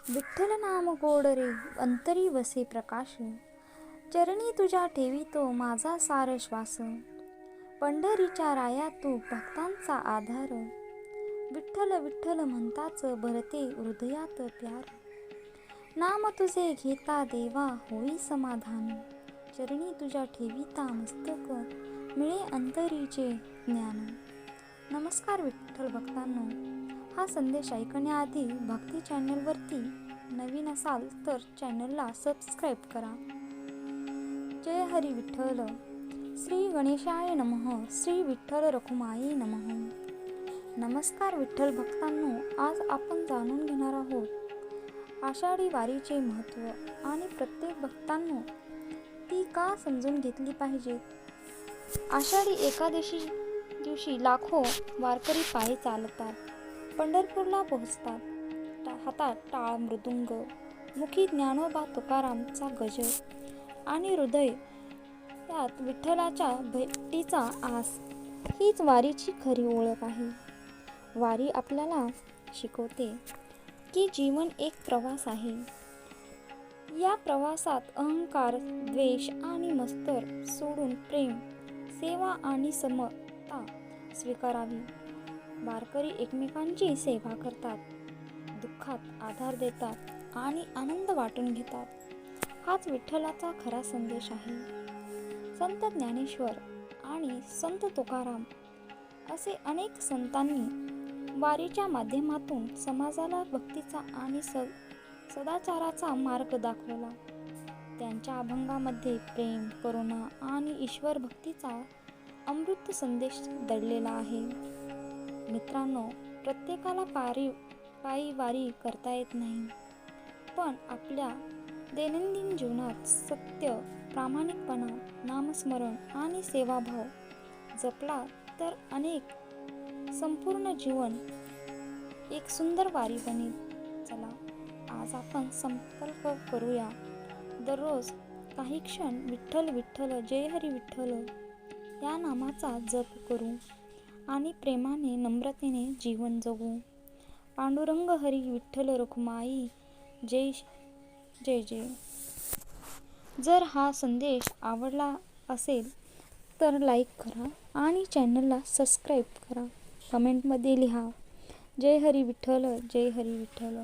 विठ्ठल नाम गोड रे अंतरी वसे प्रकाश, चरणी तुझ्या ठेवितो माझा सार श्वास. पंढरीच्या राया तू भक्तांचा आधार, विठ्ठल विठ्ठल म्हणताच भरते हृदयात प्यार. नाम तुझे घेता देवा होई समाधान, चरणी तुझ्या ठेविता मस्तक मिळे अंतरीचे ज्ञान. नमस्कार विठ्ठल भक्तांनो, हा संदेश ऐकण्याआधी भक्ती चॅनलवरती नवीन असाल तर चॅनलला सबस्क्राईब करा. जय हरी विठ्ठल. श्री गणेशाय नमः. श्री विठ्ठल रखुमाई नमः. नमस्कार विठ्ठल भक्तांनो, आज आपण जाणून घेणार आहोत आषाढी वारीचे महत्त्व आणि प्रत्येक भक्तांनो ती का समजून घेतली पाहिजे. आषाढी एकादशी दिवशी लाखो वारकरी पायी चालतात, पंढरपूरला पोहोचतात. हातात टाळ मृदुंग, मुखी ज्ञानोबा तुकारामचा गजर आणि हृदय यात विठ्ठलाच्या भेटीचा आस. हीच वारीची खरी ओळख आहे. वारी आपल्याला शिकवते की जीवन एक प्रवास आहे. या प्रवासात अहंकार, द्वेष आणि मत्सर सोडून प्रेम, सेवा आणि समता स्वीकारावी. वारकरी एकमेकांची सेवा करतात, दुःखात आधार देतात आणि आनंद वाटून घेतात. हाच विठ्ठलाचा खरा संदेश आहे. संत ज्ञानेश्वर आणि संत तुकाराम असे अनेक संतांनी वारीच्या माध्यमातून समाजाला भक्तीचा आणि सदाचाराचा मार्ग दाखवला. त्यांच्या अभंगामध्ये प्रेम, करुणा आणि ईश्वर भक्तीचा अमृत संदेश दडलेला आहे. मित्रांनो, प्रत्येकाला पायी वारी करता येत नाही, पण आपल्या दैनंदिन जीवनात सत्य, प्रामाणिकपणा, नामस्मरण आणि सेवाभाव जपला तर संपूर्ण जीवन एक सुंदर वारी बनेल. चला, आज आपण संकल्प करूया, दररोज काही क्षण विठ्ठल विठ्ठल जय हरी विठ्ठल या नामाचा जप करू आणि प्रेमाने, नम्रतेने जीवन जगू. पांडुरंग हरी विठ्ठल रखुमाई जय जय जय. जर हा संदेश आवडला असेल तर लाईक करा आणि चॅनलला सबस्क्राईब करा. कमेंटमध्ये लिहा जय हरी विठ्ठल जय हरी विठ्ठल.